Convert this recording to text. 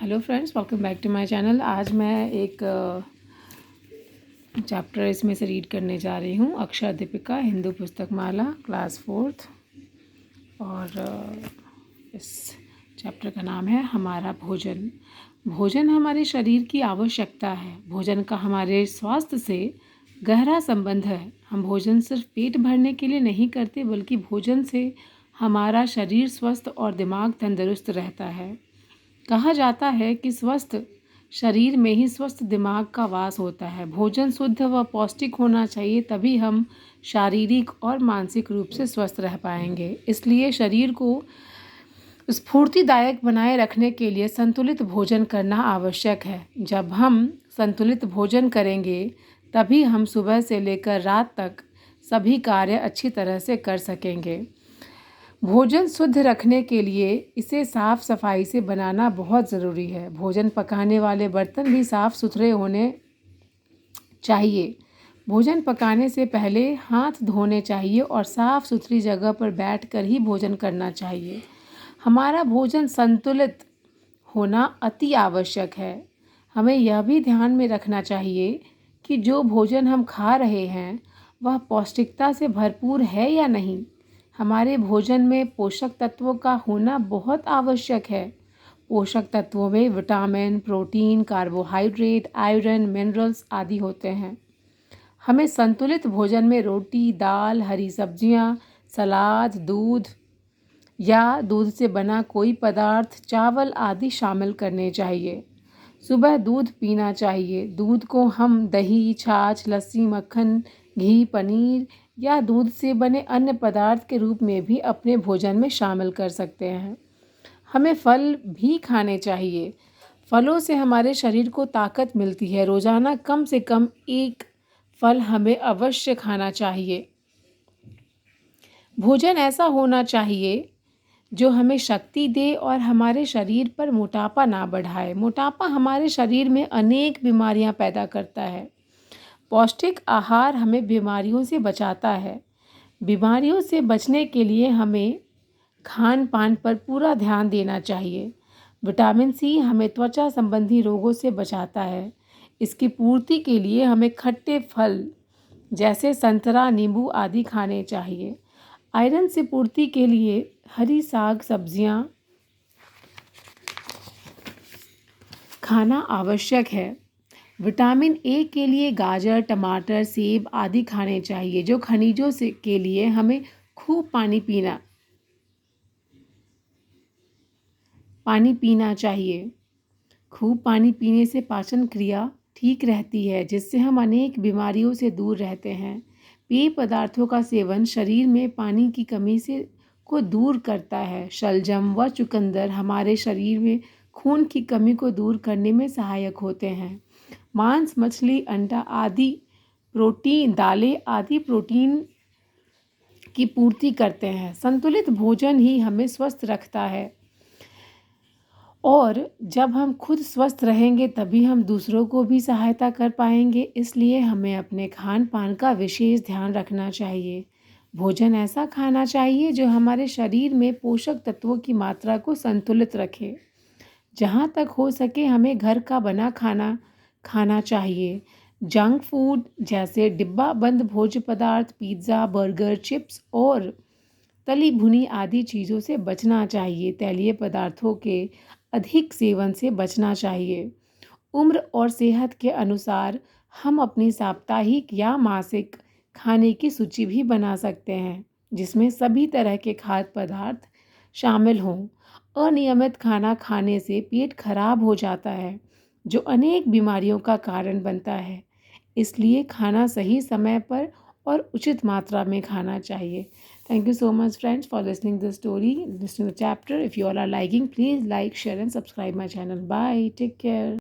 Hello friends, welcome back to my channel. आज मैं एक चैप्टर इसमें से रीड करने जा रही हूँ। अक्षर दीपिका हिंदू पुस्तक माला क्लास 4th। और इस चैप्टर का नाम है हमारा भोजन। भोजन हमारे शरीर की आवश्यकता है। भोजन का हमारे स्वास्थ्य से गहरा संबंध है। हम भोजन सिर्फ पेट भरने के लिए नहीं करते, बल्कि भोजन से हमारा शरीर स्वस्थ और दिमाग तंदुरुस्त रहता है। कहा जाता है कि स्वस्थ शरीर में ही स्वस्थ दिमाग का वास होता है। भोजन शुद्ध व पौष्टिक होना चाहिए, तभी हम शारीरिक और मानसिक रूप से स्वस्थ रह पाएंगे। इसलिए शरीर को स्फूर्तिदायक बनाए रखने के लिए संतुलित भोजन करना आवश्यक है। जब हम संतुलित भोजन करेंगे, तभी हम सुबह से लेकर रात तक सभी कार्य अच्छी तरह से कर सकेंगे। भोजन शुद्ध रखने के लिए इसे साफ सफाई से बनाना बहुत ज़रूरी है। भोजन पकाने वाले बर्तन भी साफ सुथरे होने चाहिए। भोजन पकाने से पहले हाथ धोने चाहिए और साफ सुथरी जगह पर बैठकर ही भोजन करना चाहिए। हमारा भोजन संतुलित होना अति आवश्यक है। हमें यह भी ध्यान में रखना चाहिए कि जो भोजन हम खा रहे हैं वह पौष्टिकता से भरपूर है या नहीं। हमारे भोजन में पोषक तत्वों का होना बहुत आवश्यक है। पोषक तत्वों में vitamin, protein, carbohydrate, iron, minerals आदि होते हैं। हमें संतुलित भोजन में रोटी, दाल, हरी सब्जियां, सलाद, दूध या दूध से बना कोई पदार्थ, चावल आदि शामिल करने चाहिए। सुबह दूध पीना चाहिए। दूध को हम दही, छाछ, लस्सी, मक्खन, घी, पनीर या दूध से बने अन्य पदार्थ के रूप में भी अपने भोजन में शामिल कर सकते हैं। हमें फल भी खाने चाहिए। फलों से हमारे शरीर को ताकत मिलती है। रोज़ाना कम से कम एक फल हमें अवश्य खाना चाहिए। भोजन ऐसा होना चाहिए जो हमें शक्ति दे और हमारे शरीर पर मोटापा ना बढ़ाए। मोटापा हमारे शरीर में अनेक बीमारियां पैदा करता है। पौष्टिक आहार हमें बीमारियों से बचाता है। बीमारियों से बचने के लिए हमें खान पान पर पूरा ध्यान देना चाहिए। विटामिन सी हमें त्वचा संबंधी रोगों से बचाता है। इसकी पूर्ति के लिए हमें खट्टे फल जैसे संतरा, नींबू आदि खाने चाहिए। आयरन से पूर्ति के लिए हरी साग सब्जियां खाना आवश्यक है। विटामिन ए के लिए गाजर, टमाटर, सेब आदि खाने चाहिए। जो खनिजों से के लिए हमें खूब पानी पीना चाहिए। खूब पानी पीने से पाचन क्रिया ठीक रहती है, जिससे हम अनेक बीमारियों से दूर रहते हैं। पेय पदार्थों का सेवन शरीर में पानी की कमी को दूर करता है। शलजम व चुकंदर हमारे शरीर में खून की कमी को दूर करने में सहायक होते हैं। मांस, मछली, अंडा आदि दालें आदि प्रोटीन की पूर्ति करते हैं। संतुलित भोजन ही हमें स्वस्थ रखता है, और जब हम खुद स्वस्थ रहेंगे तभी हम दूसरों को भी सहायता कर पाएंगे। इसलिए हमें अपने खान पान का विशेष ध्यान रखना चाहिए। भोजन ऐसा खाना चाहिए जो हमारे शरीर में पोषक तत्वों की मात्रा को संतुलित रखे। जहाँ तक हो सके हमें घर का बना खाना खाना चाहिए। जंक फूड जैसे डिब्बा बंद भोज्य पदार्थ, पिज़्ज़ा, बर्गर, चिप्स और तली भुनी आदि चीज़ों से बचना चाहिए। तैलीय पदार्थों के अधिक सेवन से बचना चाहिए। उम्र और सेहत के अनुसार हम अपनी साप्ताहिक या मासिक खाने की सूची भी बना सकते हैं, जिसमें सभी तरह के खाद्य पदार्थ शामिल हों। अनियमित खाना खाने से पेट खराब हो जाता है, जो अनेक बीमारियों का कारण बनता है। इसलिए खाना सही समय पर और उचित मात्रा में खाना चाहिए। Thank you so much friends for listening to the story, listening to the chapter. If you all are liking, please like, share and subscribe my channel. Bye. Take care.